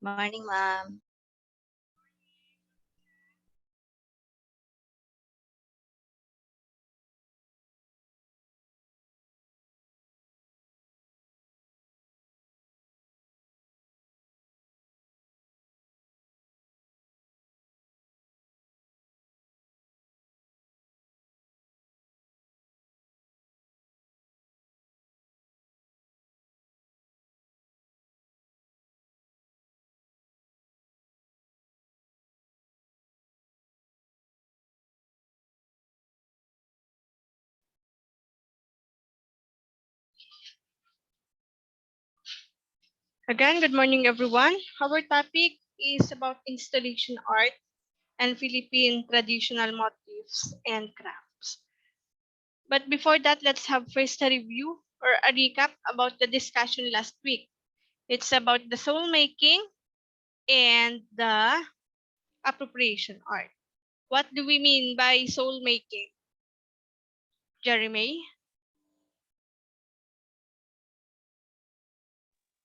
Morning, ma'am. Again, good morning, everyone. Our topic is about installation art and Philippine traditional motifs and crafts. But before that, let's have first a review or a recap about the discussion last week. It's about the soul making and the appropriation art. What do we mean by soul making? Jeremy?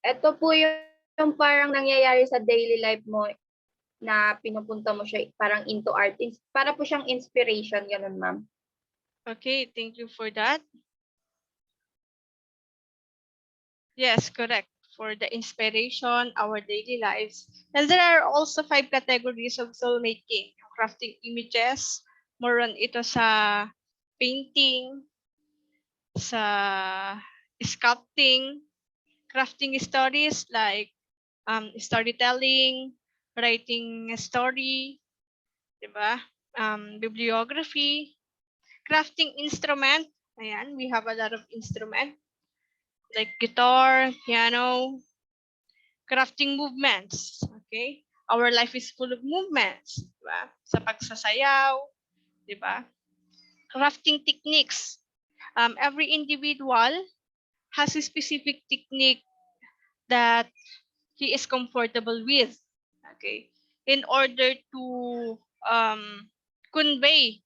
Ito po yung parang nangyayari sa daily life mo na pinupunta mo siya parang into art. Para po siyang inspiration, ganun, ma'am. Okay, thank you for that. Yes, correct. For the inspiration, our daily lives. And there are also 5 categories of soul making. Crafting images, more on ito sa painting, sa sculpting, crafting stories like storytelling, writing a story, diba? Bibliography, crafting instrument. Ayan, we have a lot of instrument like guitar, piano, crafting movements. Okay? Our life is full of movements. Diba? Sa pagsasayaw, diba? Crafting techniques. Every individual has a specific technique that he is comfortable with. Okay? In order to convey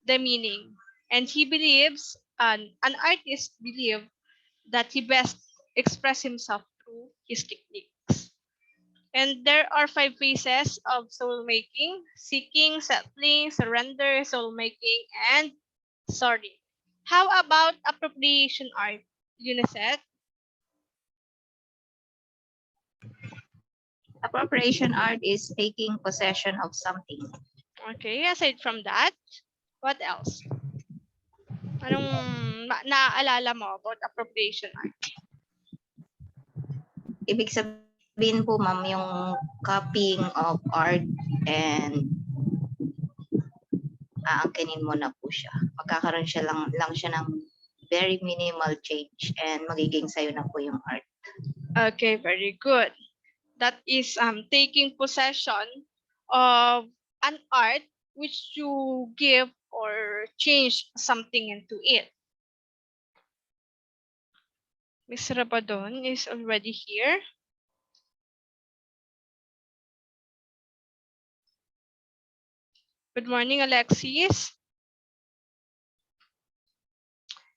the meaning. And he believes, an artist believes that he best express himself through his techniques. And there are 5 phases of soul making: seeking, settling, surrender, soul making, and sorry. How about appropriation art, Unicet? Appropriation art is taking possession of something. Okay, aside from that, what else? Anong naaalala mo about appropriation art? Ibig sabihin po, ma'am, yung copying of art and aangkinin mo na po siya. Magkakaroon siya lang siya ng very minimal change and magiging sayo na po yung art. Okay, very good. That is taking possession of an art which you give or change something into it. Miss Rabadon is already here. Good morning, Alexis.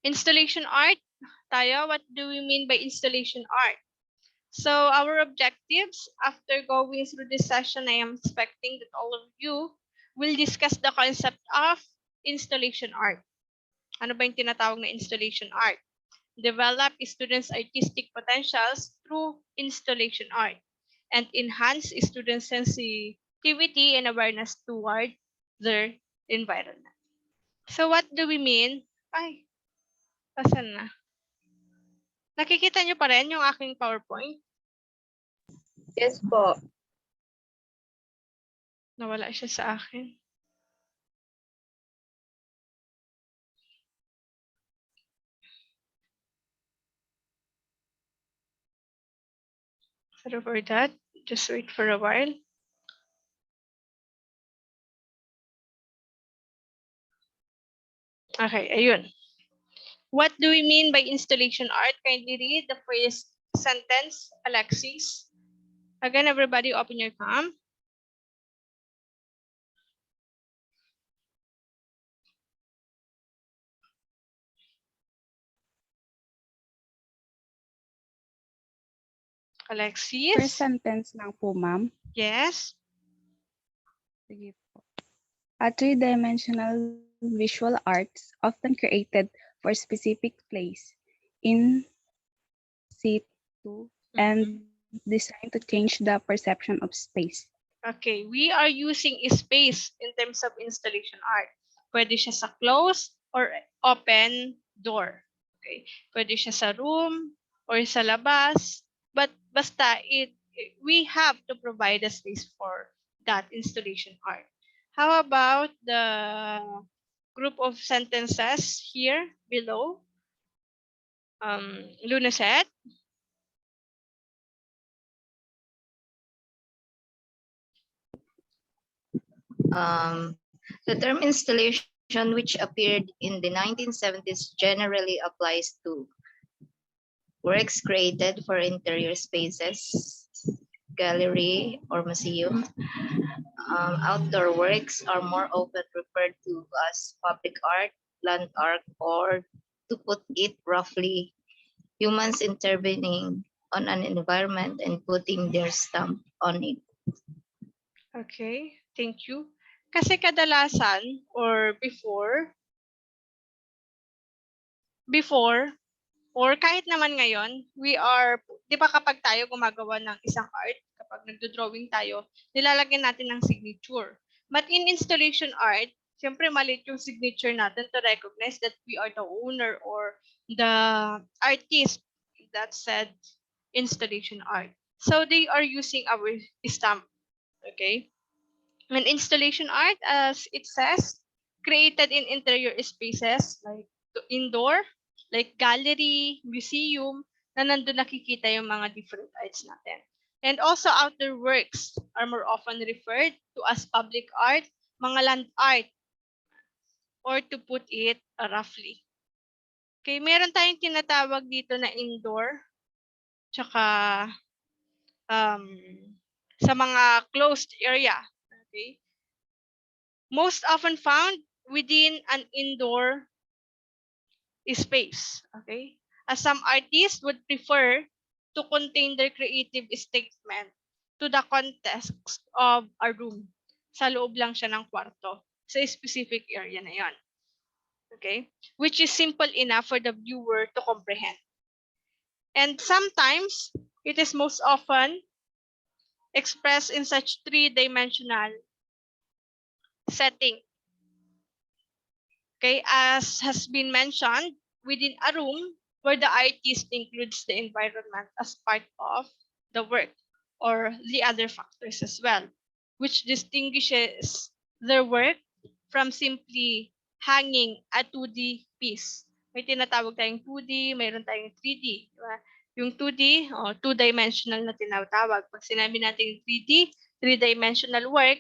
Installation art. Tayo, what do we mean by installation art? So our objectives after going through this session, I am expecting that all of you will discuss the concept of installation art. Ano ba yung tinatawag na installation art? Develop students' artistic potentials through installation art and enhance students' sensitivity and awareness toward their environment. So what do we mean? Ay, asan na? Nakikita nyo pa rin yung aking PowerPoint? Yes po. Nawala siya sa akin. Sorry for that. Just wait for a while. Okay, ayun. What do we mean by installation art? Kindly read the first sentence, Alexis. Again, everybody open your cam. First Alexis? sentence lang po, ma'am. Yes? Sige po. A three-dimensional visual arts often created for specific place in situ and designed to change the perception of space. Okay, we are using space in terms of installation art. Pwede siya sa closed or open door. Okay, pwede siya sa room or sa labas. But basta we have to provide a space for that installation art. How about the group of sentences here below? Luna said, The term installation, which appeared in the 1970s, generally applies to works created for interior spaces, gallery, or museum. Outdoor works are more often referred to as public art, land art, or to put it roughly, humans intervening on an environment and putting their stamp on it. okay, thank you. Kasi kadalasan or before or kahit naman ngayon, we are, di ba kapag tayo gumagawa ng isang art, kapag nagdo-drawing tayo, nilalagyan natin ng signature. But in installation art, siyempre maliit yung signature natin to recognize that we are the owner or the artist that said installation art. So they are using our stamp, okay? And installation art, as it says, created in interior spaces like indoor, like gallery, museum, na nandun nakikita yung mga different arts natin. And also outdoor works are more often referred to as public art, mga land art, or to put it roughly. Okay, meron tayong tinatawag dito na indoor, tsaka sa mga closed area. Okay? Most often found within an indoor space. Okay? As some artists would prefer to contain their creative statement to the context of a room. Sa loob lang siya ng kwarto. Sa specific area na yon. Okay? Which is simple enough for the viewer to comprehend. And sometimes, it is most often expressed in such three-dimensional setting. Okay, as has been mentioned, within a room where the artist includes the environment as part of the work or the other factors as well, which distinguishes their work from simply hanging a 2D piece. May tinatawag tayong 2D, mayroon tayong 3D. Diba? Yung 2D, two-dimensional na tinatawag. Pag sinabi natin 3D, three-dimensional work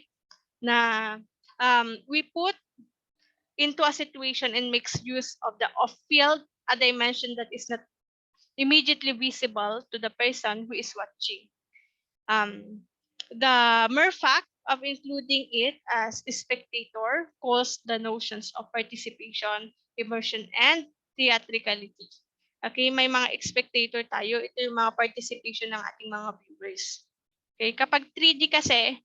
na we put into a situation and makes use of the off-field, a dimension that is not immediately visible to the person who is watching. The mere fact of including it as a spectator calls the notions of participation, immersion, and theatricality. Okay, may mga spectator tayo. Ito yung mga participation ng ating mga viewers. Okay, kapag 3D kasi,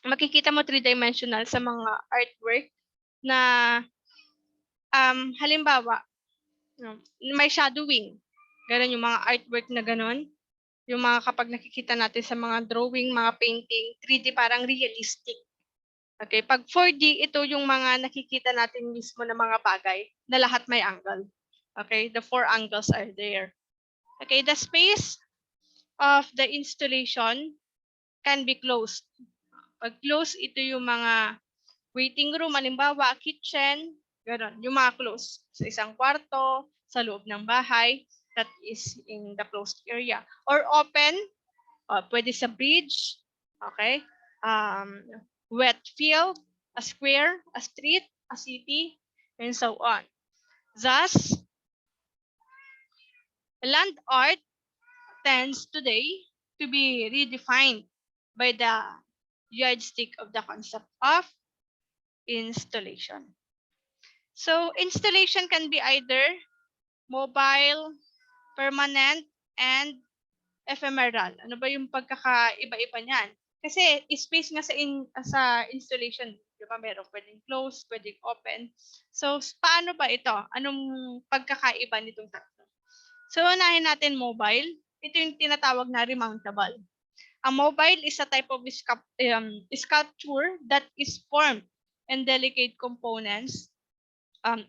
makikita mo three-dimensional sa mga artwork na halimbawa, may shadowing. Ganon yung mga artwork na ganon. Yung mga kapag nakikita natin sa mga drawing, mga painting, 3D parang realistic. Okay, pag 4D, ito yung mga nakikita natin mismo na mga bagay na lahat may angle. Okay, the 4 angles are there. Okay, the space of the installation can be closed. Pag closed, ito yung mga waiting room, halimbawa, kitchen, gano'n. Yung mga close sa isang kwarto, sa loob ng bahay, that is in the closed area. Or open, pwede sa bridge, okay? Wet field, a square, a street, a city, and so on. Thus, land art tends today to be redefined by the yardstick of the concept of installation. So installation can be either mobile, permanent, and ephemeral. Ano ba yung pagkakaiba-iba niyan? Kasi space nga sa installation, di ba, meron pwedeng close, pwedeng open. So, paano ba ito? Anong pagkakaiba nitong tatlo? So, unahin natin mobile. Ito yung tinatawag na remountable. A mobile is a type of sculpture that is formed in delicate components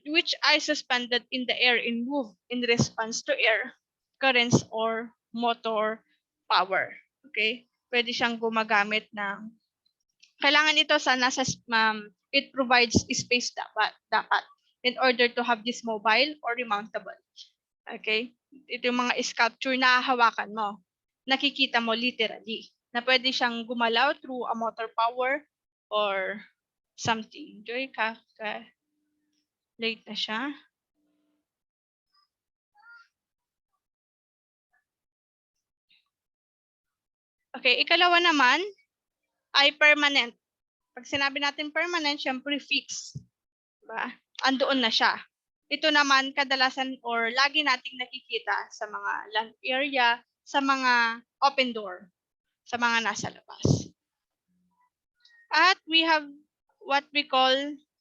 which are suspended in the air and move in response to air currents or motor power. Okay? Pwede siyang gumagamit ng kailangan ito sa it provides space dapat in order to have this mobile or remountable. Okay? Ito yung mga sculpture na hawakan mo. Nakikita mo literally na pwede siyang gumalaw through a motor power or something. Joy, late na siya. Okay, ikalawa naman ay permanent. Pag sinabi natin permanent, syempre fixed. Diba? Andoon na siya. Ito naman kadalasan or lagi nating nakikita sa mga land area, sa mga open door, sa mga nasa labas. At we have what we call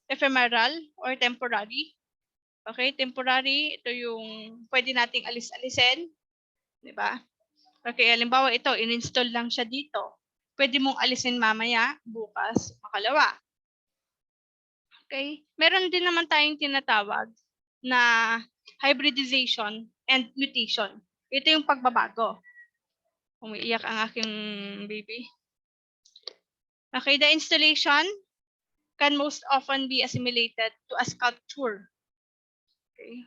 ephemeral or temporary. Okay, temporary, ito yung pwede nating alis-alisin. Diba? Okay, halimbawa ito, in-install lang siya dito. Pwede mong alisin mamaya, bukas, makalawa. Okay? Meron din naman tayong tinatawag na hybridization and mutation. Ito yung pagbabago. Umiiyak ang aking baby. Okay, the installation can most often be assimilated to a sculpture. Okay?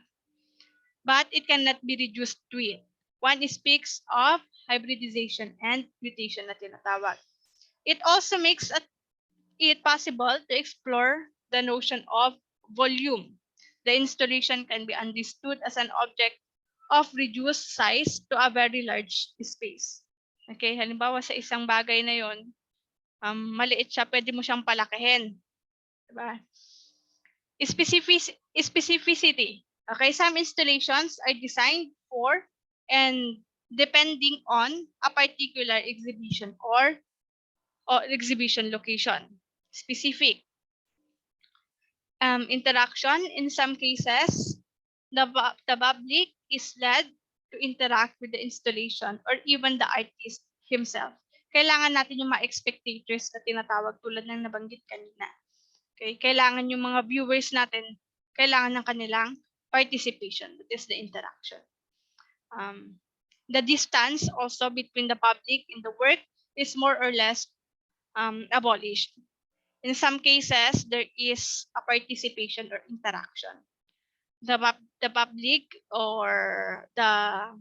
But it cannot be reduced to it. One speaks of hybridization and mutation na tinatawag. It also makes it possible to explore the notion of volume. The installation can be understood as an object of reduced size to a very large space. Okay, halimbawa sa isang bagay na yon, maliit siya, pwede mo siyang palakihin. Diba? Specificity. Okay, some installations are designed for and depending on a particular exhibition or exhibition location. Specific. Interaction. In some cases, the public is led to interact with the installation or even the artist himself. Kailangan natin yung mga spectators na tinatawag tulad ng nabanggit kanina. Okay? Kailangan yung mga viewers natin, kailangan ng kanilang participation. That is the interaction. The distance also between the public and the work is more or less abolished. In some cases, there is a participation or interaction. The public or the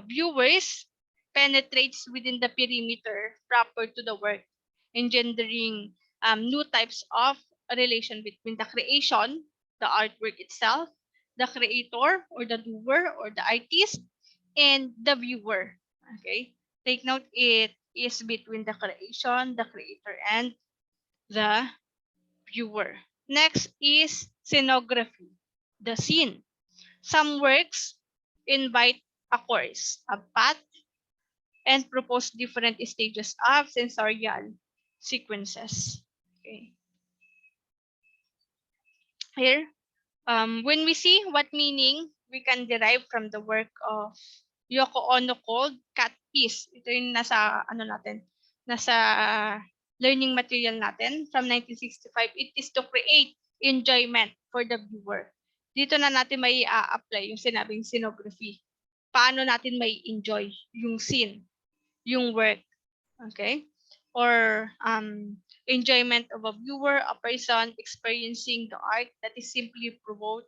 viewers penetrates within the perimeter proper to the work, engendering new types of relation between the creation, the artwork itself, the creator or the doer or the artist, and the viewer. Okay, take note, it is between the creation, the creator, and the viewer. Next is scenography, the scene. Some works invite a course, a path, and propose different stages of sensorial sequences. Okay. Here, when we see what meaning we can derive from the work of Yoko Ono called Cat Piece. Ito yung nasa learning material natin from 1965. It is to create enjoyment for the viewer. Dito na natin may apply yung sinabing scenography. Paano natin may enjoy yung scene, yung work. Okay? Or enjoyment of a viewer, a person experiencing the art that is simply provoke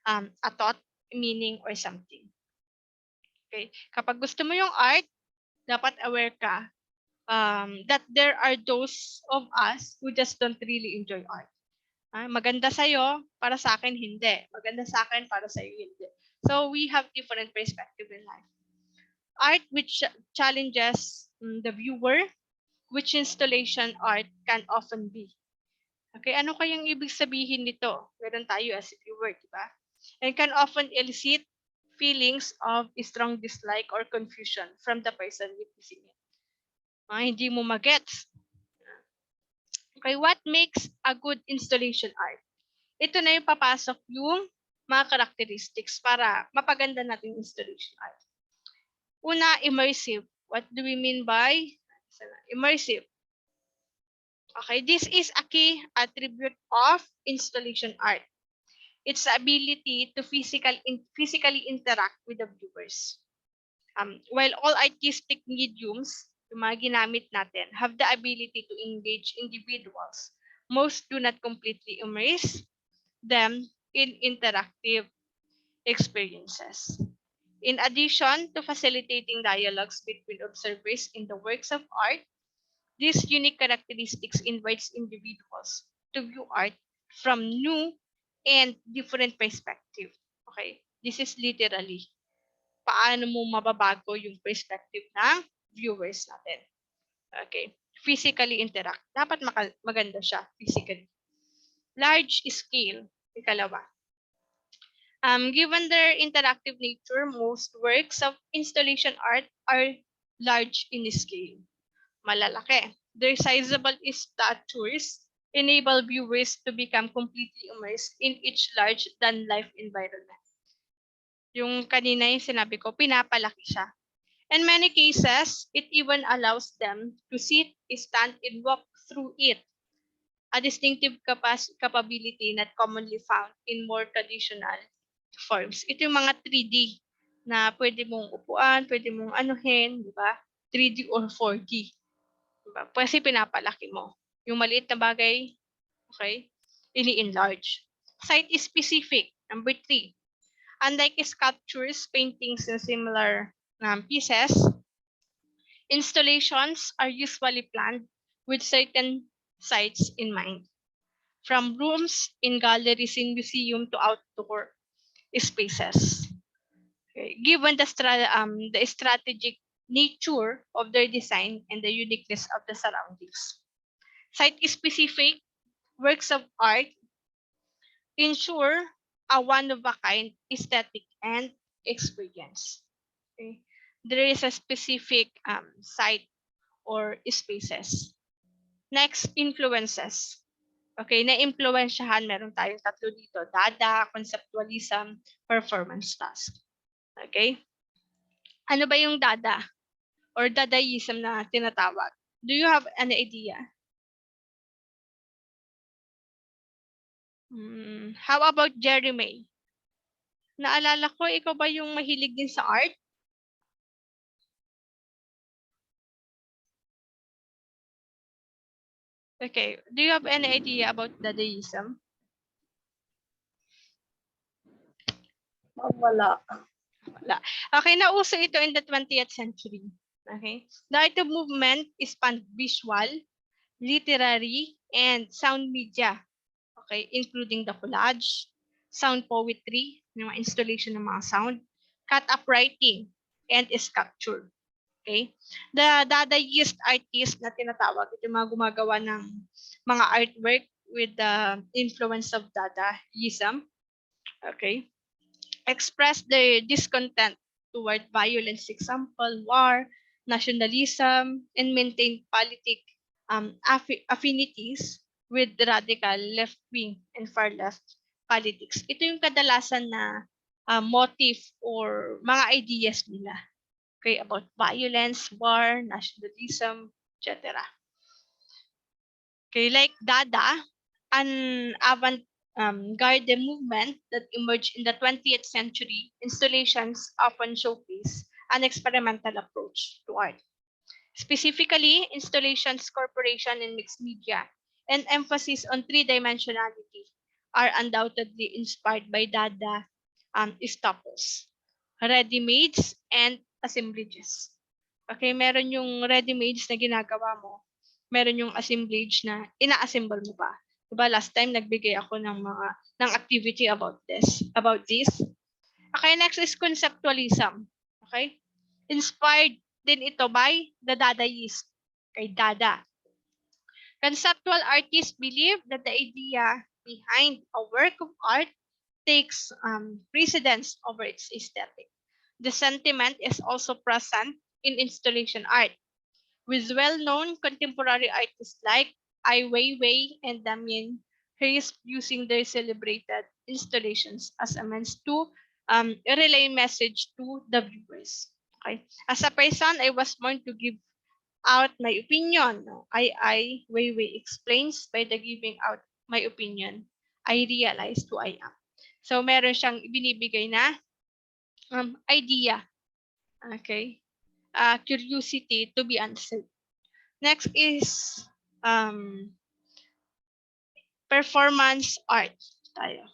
a thought, meaning, or something. Okay? Kapag gusto mo yung art, dapat aware ka that there are those of us who just don't really enjoy art. Maganda sa'yo, para sa akin, hindi. Maganda sa akin, para sa'yo, hindi. So, we have different perspective in life. Art which challenges the viewer, which installation art can often be. Okay, ano kayang ibig sabihin nito? Meron tayo as a viewer, di ba? And can often elicit feelings of strong dislike or confusion from the person witnessing it. Hindi mo magets. Okay, what makes a good installation art? Ito na yung papasok yung mga characteristics para mapaganda natin yung installation art. Una, immersive. What do we mean by immersive? Okay, this is a key attribute of installation art. Its ability to physically interact with the viewers. While all artistic mediums, yung mga ginamit natin, have the ability to engage individuals, most do not completely immerse them in interactive experiences. In addition to facilitating dialogues between observers in the works of art, these unique characteristics invites individuals to view art from new and different perspective. Okay? This is literally paano mo mababago yung perspective ng viewers natin. Okay? Physically interact. Dapat maganda siya physically. Large scale. Ikalawa. Given their interactive nature, most works of installation art are large in scale. Malalaki. Their sizable statures enable viewers to become completely immersed in each large-than-life environment. Yung kanina yung sinabi ko, pinapalaki siya. In many cases, it even allows them to sit, stand, and walk through it. A distinctive capability not commonly found in more traditional forms. Ito yung mga 3D na pwede mong upuan, pwede mong anuhin, di ba? 3D or 4D. Diba? Kasi pinapalaki mo. Yung maliit na bagay, okay, ini-enlarge. Site is specific. Number 3. Unlike sculptures, paintings, and similar pieces, installations are usually planned with certain sites in mind. From rooms in galleries in museum to outdoor spaces. Okay. Given the strategic nature of their design and the uniqueness of the surroundings. Site-specific works of art ensure a one-of-a-kind aesthetic and experience. Okay. There is a specific site or spaces. Next, influences. Okay, na-influensyahan, meron tayong tatlo dito. Dada, conceptualism, performance task. Okay? Ano ba yung dada or dadaism na tinatawag? Do you have an idea? How about Jeremy? Naalala ko, ikaw ba yung mahilig din sa art? Okay, do you have any idea about dadaism? Wala. Wala. Okay, nauso ito in the 20th century. Okay? The art of movement is visual, literary, and sound media. Okay, including the collage, sound poetry, yung mga installation ng mga sound, cut-up writing, and sculpture. Okay? The Dadaist artist na tinatawag, ito yung mga gumagawa ng mga artwork with the influence of Dadaism. Okay? Express their discontent toward violence, example, war, nationalism, and maintain politic affinities with radical left-wing and far-left politics. Ito yung kadalasan na motif or mga ideas nila. Okay, about violence, war, nationalism, etc. Okay, like Dada, an avant-garde movement that emerged in the 20th century, installations often showcase an experimental approach to art. Specifically, installations, corporation, and mixed media, and emphasis on three-dimensionality are undoubtedly inspired by Dada staples, ready-mades, and assemblages. Okay, meron yung ready-mades na ginagawa mo, meron yung assemblage na ina-assemble mo pa. Diba last time nagbigay ako ng activity about this. Okay, next is conceptualism. Okay? Inspired din ito by the Dadaist. Okay, Dada. Conceptual artists believe that the idea behind a work of art takes precedence over its aesthetic. The sentiment is also present in installation art, with well-known contemporary artists like Ai Weiwei and Damien Hirst using their celebrated installations as a means to relay message to the viewers. Okay. As a person, I was born to give out my opinion. No? Ai Weiwei explains, by the giving out my opinion, I realized who I am. So meron siyang binibigay na idea. Okay. Curiosity to be answered. Next is performance art tayo.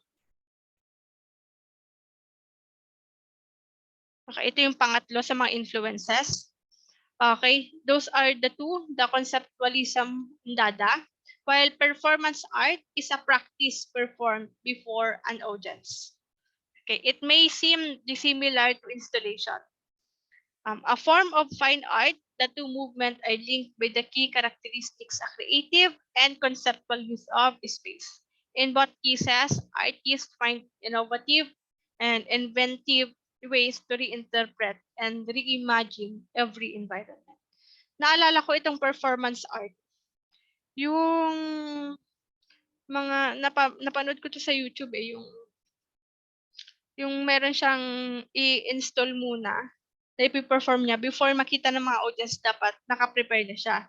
Okay, ito yung pangatlo sa mga influences. Okay, those are the two, the conceptualism and dada, while performance art is a practice performed before an audience. Okay, it may seem dissimilar to installation. A form of fine art, the two movements are linked by the key characteristics, a creative and conceptual use of space. In both cases, artists find innovative and inventive ways to reinterpret and reimagine every environment. Naalala ko itong performance art. Yung mga napanood ko to sa YouTube yung meron siyang i-install muna na ipi-perform niya before makita ng mga audience, dapat naka-prepare na siya.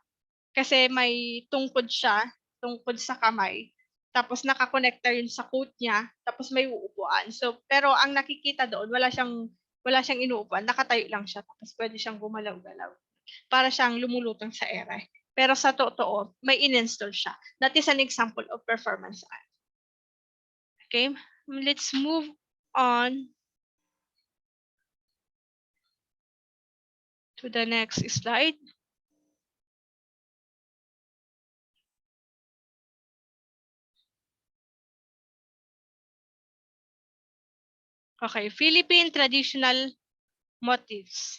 Kasi may tungkod siya, tungkod sa kamay. Tapos nakakonekta yun sa coat niya, tapos may uupuan. So, pero ang nakikita doon, wala siyang inuupuan, nakatayo lang siya, tapos pwede siyang gumalaw-galaw. Para siyang lumulutang sa ere. Pero sa totoo, may in-install siya. That is an example of performance art. Okay, let's move on to the next slide. Okay, Philippine traditional motifs.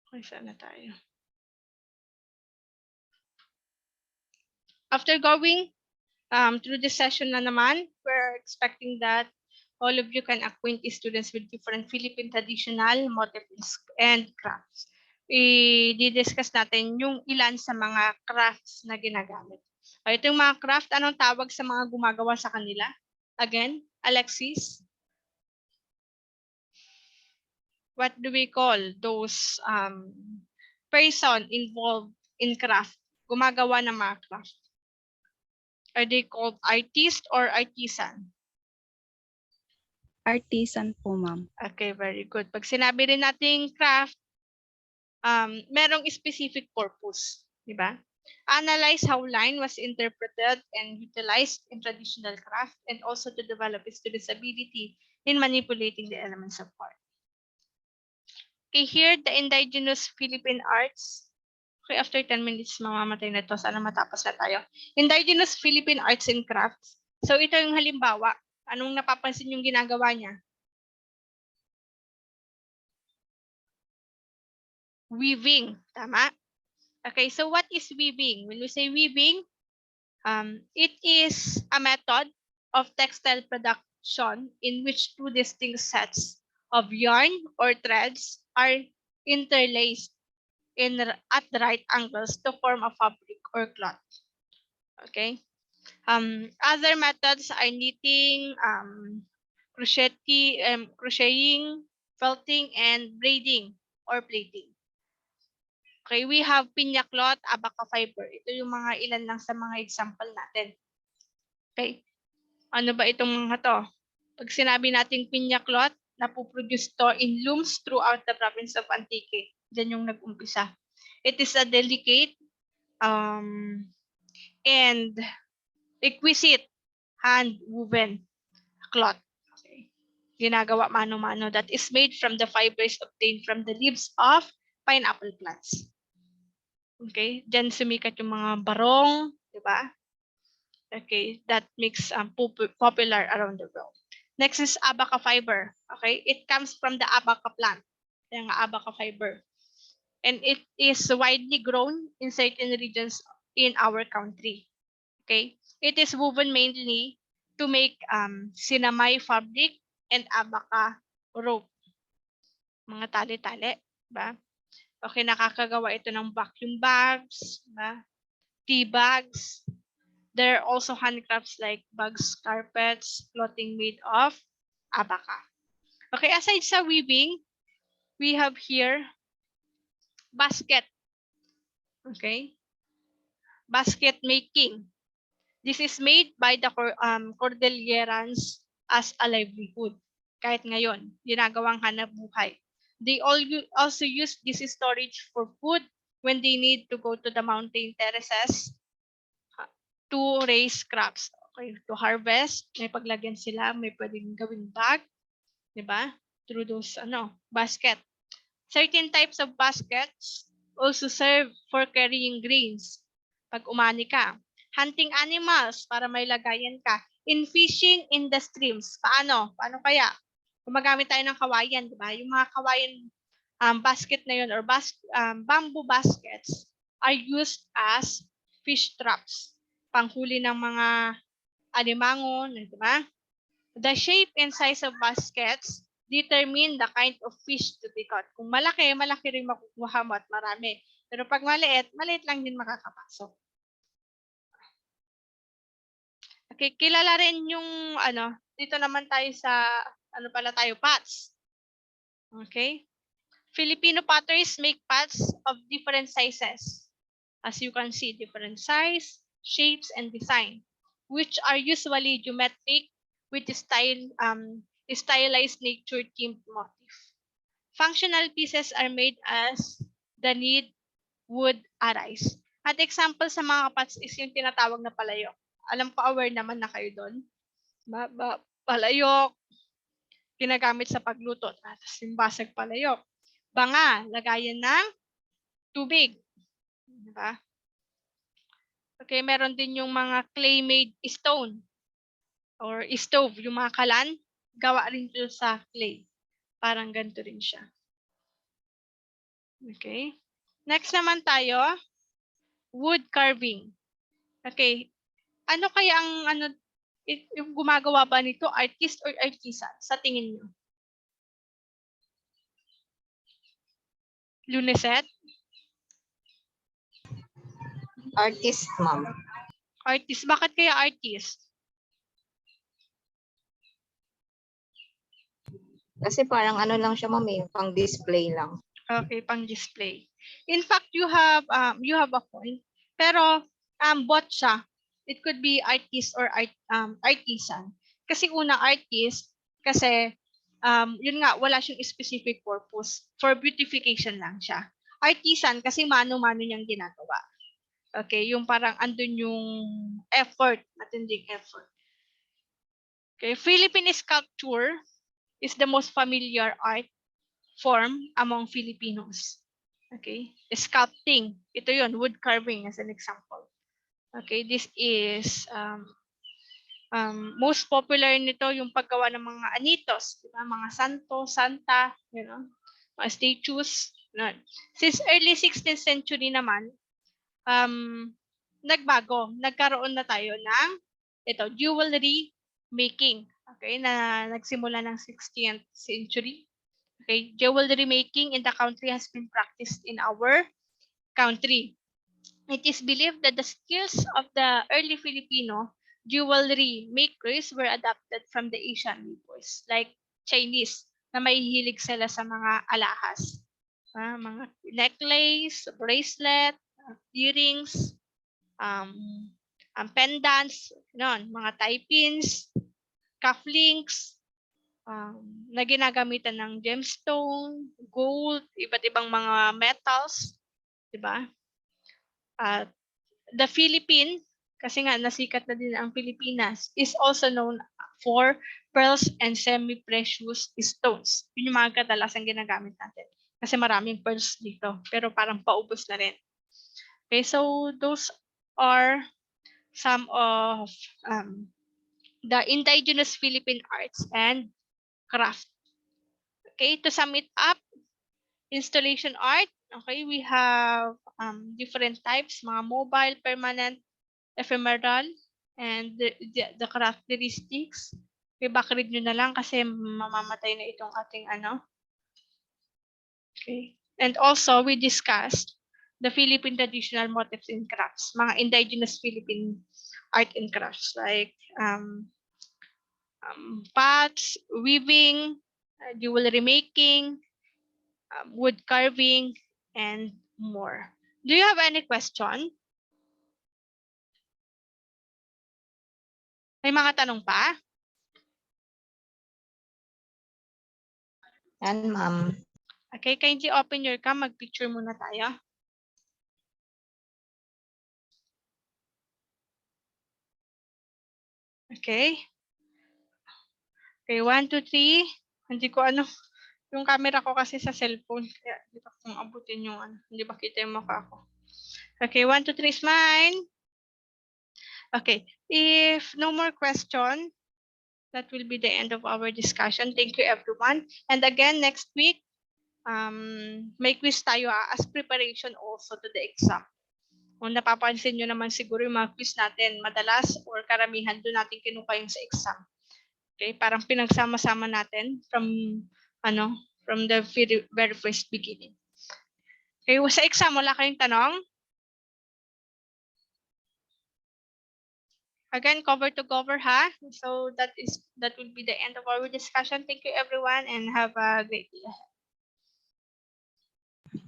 Okay, saan na tayo? After going through this session na naman, we're expecting that all of you can acquaint students with different Philippine traditional motifs and crafts. I-discuss natin yung ilan sa mga crafts na ginagamit. Ito yung mga craft, anong tawag sa mga gumagawa sa kanila? Again, Alexis? What do we call those person involved in craft? Gumagawa ng mga craft. Are they called artist or artisan? Artisan po, ma'am. Okay, very good. Pag sinabi rin nating craft, merong specific purpose, di ba? Analyze how line was interpreted and utilized in traditional craft, and also to develop students' ability in manipulating the elements of art. Okay, here, the indigenous Philippine arts. Okay, after 10 minutes, mamamatay na to. Sana matapos na tayo. Indigenous Philippine arts and crafts. So, ito yung halimbawa. Anong napapansin yung ginagawa niya? Weaving. Tama? Okay, so what is weaving? When we say weaving, it is a method of textile production in which two distinct sets of yarn or threads are interlaced at the right angles to form a fabric or cloth. Okay. Other methods are knitting, crocheting, felting, and braiding or plaiting. Okay, we have pinya cloth, abaca fiber. Ito yung mga ilan lang sa mga example natin. Okay. Ano ba itong mga to? Pag sinabi nating pinya cloth, napoproduce to in looms throughout the province of Antique. Diyan yung nag-umpisa. It is a delicate and exquisite hand-woven cloth. Okay. Ginagawa mano-mano that is made from the fibers obtained from the leaves of pineapple plants. Okay, diyan sumikat yung mga barong, di ba? Okay, that makes popular around the world. Next is abaca fiber. Okay, it comes from the abaca plant. Yung abaca fiber. And it is widely grown in certain regions in our country. Okay? It is woven mainly to make sinamay fabric and abaca rope. Mga tali-tali, ba? Okay, nakakagawa ito ng vacuum bags, ba? Tea bags. There are also handcrafts like bags, carpets, clothing made of abaca. Okay, aside sa weaving, we have here basket. Okay? Basket making. This is made by the Cordillerans as a livelihood. Kahit ngayon, ginagawang hanap buhay. They also use this storage for food when they need to go to the mountain terraces to raise crops. Okay, to harvest, may paglagyan sila, may pwedeng gawing bag, di ba? Through those basket. Certain types of baskets also serve for carrying grains. Pag umani ka, hunting animals para may lagayan ka. In fishing in the streams, paano? Paano kaya? Gumagamit tayo ng kawayan, di ba? Yung mga kawayan basket na yun or bamboo baskets are used as fish traps. Panghuli ng mga alimango, di ba? The shape and size of baskets determine the kind of fish to be caught. Kung malaki, malaki rin makukuha mo at marami. Pero pag maliit, maliit lang din makakapasok. Okay, kilala rin yung dito naman tayo sa pots. Okay? Filipino potters make pots of different sizes. As you can see, different size, shapes, and design, which are usually geometric with stylized nature-themed motif. Functional pieces are made as the need would arise. At example sa mga pots is yung tinatawag na palayok. Alam ko aware naman na kayo doon. Palayok, ginagamit sa pagluto. Tapos yung basag palayok. Banga, lagayan ng tubig. Diba? Okay, meron din yung mga clay-made stone or stove, yung mga kalan, gawa rin ito sa clay. Parang ganito rin siya. Okay. Next naman tayo, wood carving. Okay. Ano kaya ang yung gumagawa ba nito, artist or artisan sa tingin niyo? Luneset? Artist, ma'am. Artist. Bakit kaya artist? Kasi parang lang siya, ma'am, pang display lang. Okay, pang display. In fact, you have a point. Pero both siya. It could be artist or artisan. Kasi una artist kasi yun nga wala siyang specific purpose. For beautification lang siya. Artisan kasi mano-mano niyang ginagawa. Okay, yung parang andun yung effort, matinding effort. Okay, Philippine sculpture is the most familiar art form among Filipinos. Okay, sculpting. Ito yun, wood carving as an example. Okay, this is most popular nito yung paggawa ng mga anitos, diba? Mga santo, santa, mga statues. Since early 16th century naman, nagbago. Nagkaroon na tayo ng jewelry making. Okay, na nagsimula ng 16th century. Okay, jewelry making in the country has been practiced in our country. It is believed that the skills of the early Filipino jewelry makers were adapted from the Asian peoples, like Chinese, na mahihilig sila sa mga alahas. Mga necklace, bracelet, earrings, pendants, mga tie pins, cufflinks, na ginagamitan ng gemstone, gold, iba't ibang mga metals, di ba? The Philippine, kasi nga nasikat na din ang Pilipinas, is also known for pearls and semi-precious stones. Yun yung mga kadalasang ginagamit natin. Kasi maraming pearls dito, pero parang paubos na rin. Okay, so those are some of the indigenous Philippine arts and craft. Okay, to sum it up, installation art, okay, we have different types, mga mobile, permanent, ephemeral, and the characteristics. I-backread nyo na lang kasi mamamatay na itong ating ano. Okay. And also, we discussed the Philippine traditional motifs in crafts, mga indigenous Philippine art and crafts like pots, weaving, jewelry making, wood carving, and more. Do you have any question? May mga tanong pa? Yan, ma'am. Okay, kindly open your cam. Mag-picture muna tayo. Okay. Okay, 1, 2, 3. Hindi ko ano, yung camera ko kasi sa cellphone. Kaya hindi pa kung abutin yung ano. Hindi ba kita yung mukha ko. Okay, 1, 2, 3, smile. Okay, if no more question, that will be the end of our discussion. Thank you, everyone. And again, next week, may quiz tayo as preparation also to the exam. Kung napapansin nyo naman siguro yung mga quiz natin, madalas or karamihan doon natin kinuha yung sa exam. Okay, parang pinagsama-sama natin from the very first beginning. Okay, sa exam wala kayong tanong? Again, cover to cover, ha? So that will be the end of our discussion. Thank you, everyone, and have a great day ahead.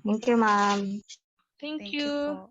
Thank you, ma'am. Thank Thank you you. po.